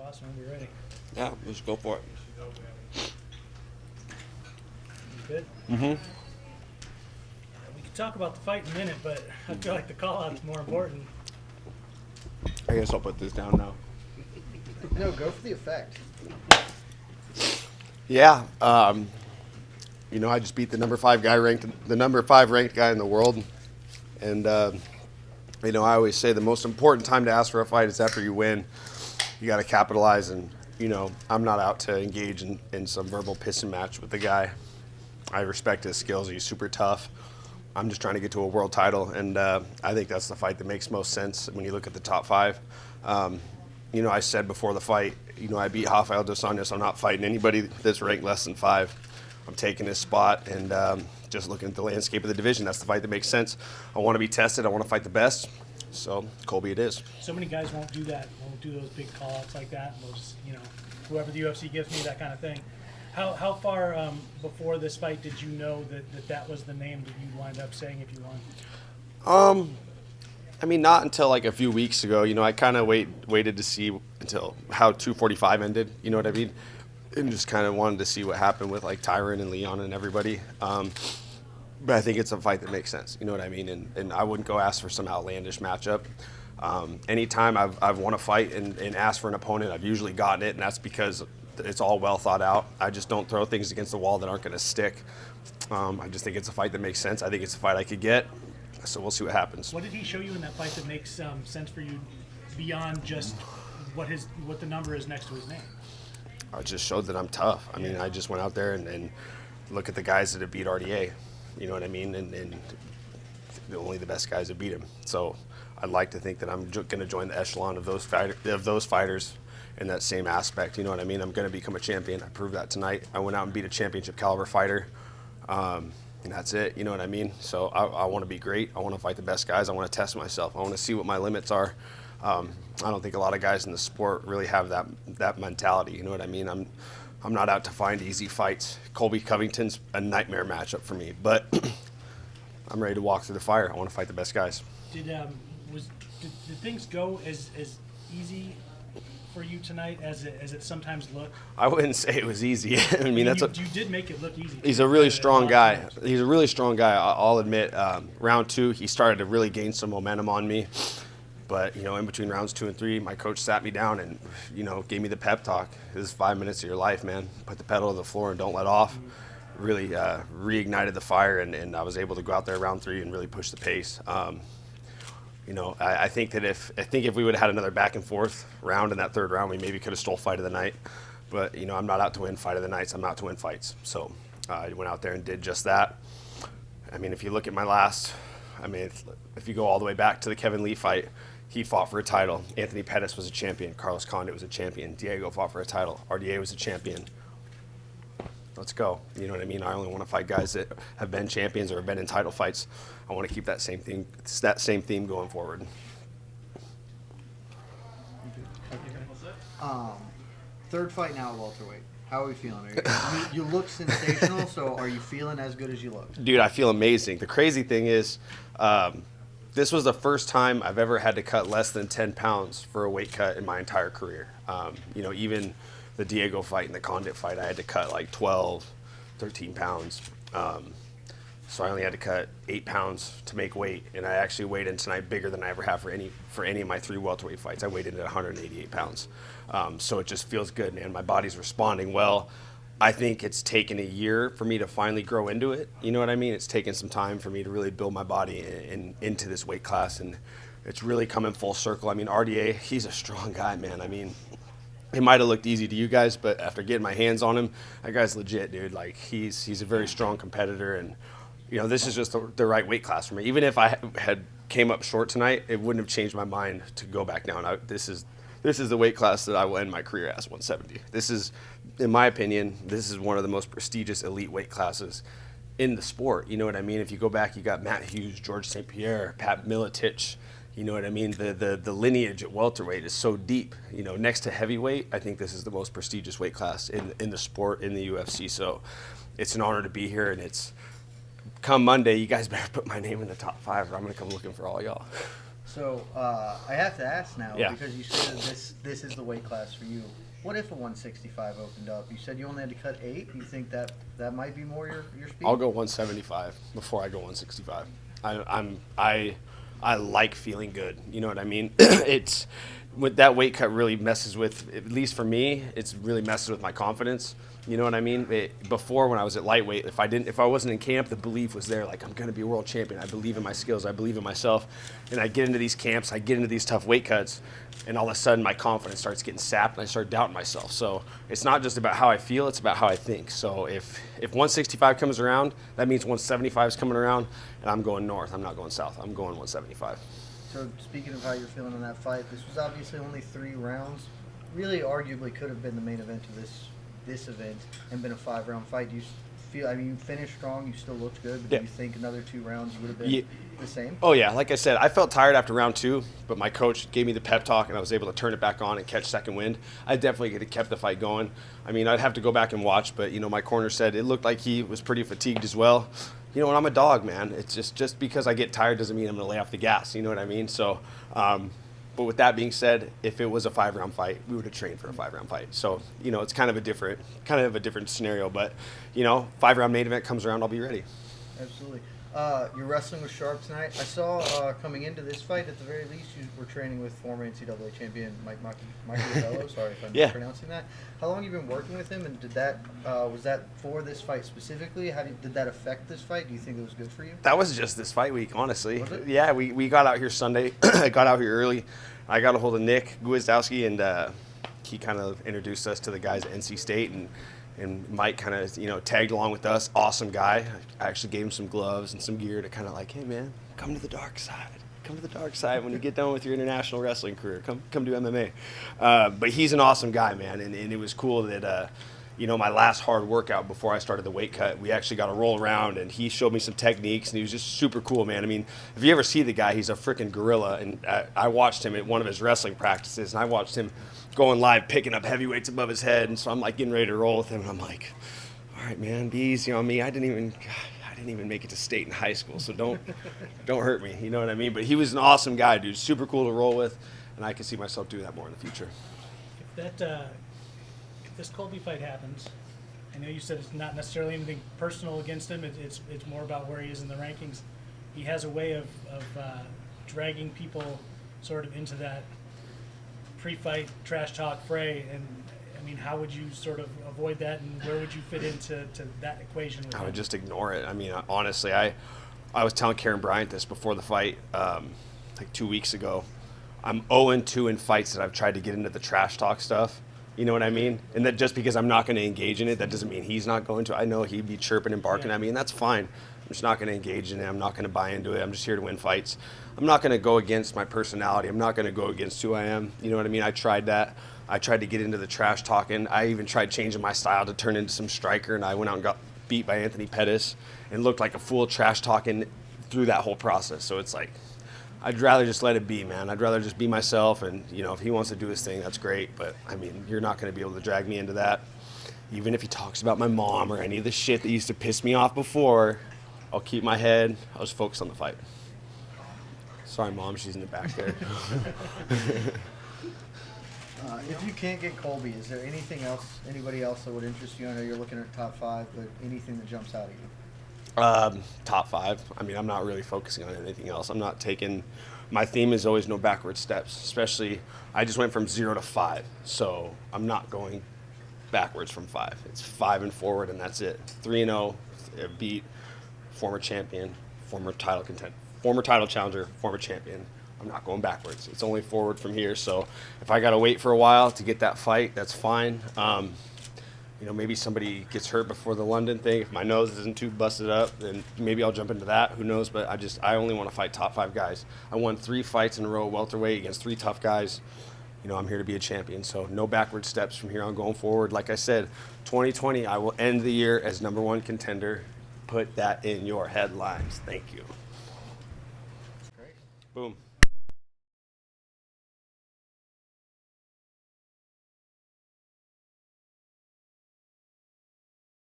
Awesome. We're ready. Yeah, let's go for it. You good? Mm-hmm. We can talk about the fight in a minute, but I feel like the call-out's more important. I guess I'll put this down now. No, go for the effect. Yeah, I just beat the number 5 ranked guy in the world, and I always say the most important time to ask for a fight is after you win. You got to capitalize, and I'm not out to engage in some verbal pissing match with the guy. I respect his skills. He's super tough. I'm just trying to get to a world title, and I think that's the fight that makes most sense when you look at the top 5. I said before the fight, I beat Rafael Dos Anjos. I'm not fighting anybody that's ranked less than 5. I'm taking his spot, and just looking at the landscape of the division, that's the fight that makes sense. I want to be tested. I want to fight the best. So Colby it is. So many guys won't do that. Won't do those big call-outs like that. They'll just, whoever the UFC gives me, that kind of thing. How far before this fight did you know that was the name that you'd wind up saying if you won? Not until like a few weeks ago. I kind of waited to see until how 245 ended. You know what I mean? And just kind of wanted to see what happened with like Tyron and Leon and everybody. But I think it's a fight that makes sense. You know what I mean? And I wouldn't go ask for some outlandish matchup. Anytime I've won a fight and asked for an opponent, I've usually gotten it, and that's because it's all well thought out. I just don't throw things against the wall that aren't going to stick. I just think it's a fight that makes sense. I think it's a fight I could get. So we'll see what happens. What did he show you in that fight that makes sense for you beyond just what the number is next to his name? I just showed that I'm tough. I just went out there and look at the guys that have beat RDA. You know what I mean? And only the best guys have beat him. So I'd like to think that I'm going to join the echelon of those fighters in that same aspect. You know what I mean? I'm going to become a champion. I proved that tonight. I went out and beat a championship caliber fighter. And that's it. You know what I mean? So I want to be great. I want to fight the best guys. I want to test myself. I want to see what my limits are. I don't think a lot of guys in the sport really have that mentality. You know what I mean? I'm not out to find easy fights. Colby Covington's a nightmare matchup for me, but I'm ready to walk through the fire. I want to fight the best guys. Did things go as easy for you tonight as it sometimes looked? I wouldn't say it was easy. You did make it look easy. He's a really strong guy. He's a really strong guy. I'll admit. Round 2, he started to really gain some momentum on me. But, in between rounds 2 and 3, my coach sat me down and, gave me the pep talk. This is 5 minutes of your life, man. Put the pedal to the floor and don't let off. Really reignited the fire, and I was able to go out there round 3 and really push the pace. I think if we would have had another back and forth round in that 3rd round, we maybe could have stole fight of the night. But, I'm not out to win fight of the nights. I'm out to win fights. So I went out there and did just that. If you look at my last, if you go all the way back to the Kevin Lee fight, he fought for a title. Anthony Pettis was a champion. Carlos Condit was a champion. Diego fought for a title. RDA was a champion. Let's go. You know what I mean? I only want to fight guys that have been champions or have been in title fights. I want to keep that same theme going forward. Third fight now at welterweight. How are we feeling? You look sensational, so are you feeling as good as you look? Dude, I feel amazing. The crazy thing is, this was the first time I've ever had to cut less than 10 pounds for a weight cut in my entire career. Even the Diego fight and the Condit fight, I had to cut like 12, 13 pounds. So I only had to cut 8 pounds to make weight, and I actually weighed in tonight bigger than I ever have for any of my 3 welterweight fights. I weighed in at 188 pounds. So it just feels good, man. My body's responding well. I think it's taken a year for me to finally grow into it. You know what I mean? It's taken some time for me to really build my body into this weight class, and it's really coming full circle. RDA, he's a strong guy, man. It might have looked easy to you guys, but after getting my hands on him, that guy's legit, dude. Like, he's a very strong competitor, and this is just the right weight class for me. Even if I had came up short tonight, it wouldn't have changed my mind to go back down. This is the weight class that I will end my career as, 170. This is, in my opinion, this is one of the most prestigious elite weight classes in the sport. You know what I mean? If you go back, you got Matt Hughes, George St. Pierre, Pat Miletich. You know what I mean? The lineage at welterweight is so deep. Next to heavyweight, I think this is the most prestigious weight class in the sport, in the UFC. So it's an honor to be here, and it's come Monday, you guys better put my name in the top 5 or I'm going to come looking for all y'all. So I have to ask now, Yeah. because you said this is the weight class for you. What if a 165 opened up? You said you only had to cut 8. You think that might be more your speed? I'll go 175 before I go 165. I like feeling good. You know what I mean? It's with that weight cut really messes with, at least for me, it's really messes with my confidence. You know what I mean? Before, when I was at lightweight, if I wasn't in camp, the belief was there, like, I'm going to be a world champion. I believe in my skills. I believe in myself. And I get into these camps, I get into these tough weight cuts, and all of a sudden my confidence starts getting sapped and I start doubting myself. So it's not just about how I feel, it's about how I think. So if 165 comes around, that means 175 is coming around, and I'm going north. I'm not going south. I'm going 175. So speaking of how you're feeling in that fight, this was obviously only 3 rounds. Really, arguably, could have been the main event of this event and been a 5-round fight. Do you feel? I mean, you finished strong. You still looked good. But Yeah. do you think another 2 rounds would have been the same? Oh, yeah. Like I said, I felt tired after round 2, but my coach gave me the pep talk, and I was able to turn it back on and catch second wind. I definitely could have kept the fight going. I mean, I'd have to go back and watch, but, my corner said it looked like he was pretty fatigued as well. And I'm a dog, man. It's just because I get tired doesn't mean I'm going to lay off the gas. You know what I mean? So, but with that being said, if it was a 5-round fight, we would have trained for a 5-round fight. So, it's kind of a different scenario. But, 5-round main event comes around, I'll be ready. Absolutely. You're wrestling with Sharp tonight. I saw coming into this fight, at the very least, you were training with former NCAA champion Mike Machiavello. Sorry if I'm mispronouncing that. How long have you been working with him, and did that was that for this fight specifically? Did that affect this fight? Do you think it was good for you? That was just this fight week, honestly. Was it? Yeah, we got out here Sunday. I got out here early. I got a hold of Nick Gwizdowski, and he kind of introduced us to the guys at NC State, and Mike kind of, tagged along with us. Awesome guy. I actually gave him some gloves and some gear to kind of like, hey, man, come to the dark side. Come to the dark side when you get done with your international wrestling career. Come do MMA. But he's an awesome guy, man, and it was cool that, my last hard workout before I started the weight cut, we actually got to roll around, and he showed me some techniques, and he was just super cool, man. I mean, if you ever see the guy, he's a freaking gorilla, and I watched him at one of his wrestling practices, and I watched him going live, picking up heavyweights above his head, and so I'm like getting ready to roll with him, and I'm like, all right, man, be easy on me. I didn't even make it to state in high school, so don't hurt me. You know what I mean? But he was an awesome guy, dude. Super cool to roll with, and I can see myself doing that more in the future. If this Colby fight happens, I know you said it's not necessarily anything personal against him. It's more about where he is in the rankings. He has a way of dragging people sort of into that pre-fight trash talk fray, and I mean, how would you sort of avoid that, and where would you fit into that equation? I would just ignore it. I mean, honestly, I was telling Karen Bryant this before the fight, like 2 weeks ago. I'm 0-2 in fights that I've tried to get into the trash talk stuff. You know what I mean? And that just because I'm not going to engage in it, that doesn't mean he's not going to. I know he'd be chirping and barking at me, and that's fine. I'm just not going to engage in it. I'm not going to buy into it. I'm just here to win fights. I'm not going to go against my personality. I'm not going to go against who I am. You know what I mean? I tried that. I tried to get into the trash talking. I even tried changing my style to turn into some striker, and I went out and got beat by Anthony Pettis and looked like a fool trash talking through that whole process. So it's like, I'd rather just let it be, man. I'd rather just be myself, and, if he wants to do his thing, that's great. But, I mean, you're not going to be able to drag me into that. Even if he talks about my mom or any of the shit that used to piss me off before, I'll keep my head. I'll just focus on the fight. Sorry, Mom. She's in the back there. If you can't get Colby, is there anybody else that would interest you? I know you're looking at top 5, but anything that jumps out at you? Top 5. I mean, I'm not really focusing on anything else. I'm not taking. My theme is always no backward steps. Especially, I just went from 0 to 5, so I'm not going backwards from 5. It's 5 and forward, and that's it. 3-0, beat former champion, former title challenger, former champion. I'm not going backwards. It's only forward from here. So if I got to wait for a while to get that fight, that's fine. Maybe somebody gets hurt before the London thing. If my nose isn't too busted up, then maybe I'll jump into that. Who knows? But I only want to fight top 5 guys. I won 3 fights in a row welterweight against 3 tough guys. I'm here to be a champion. So no backward steps from here on going forward. Like I said, 2020, I will end the year as #1 contender. Put that in your headlines. Thank you. That's great. Boom.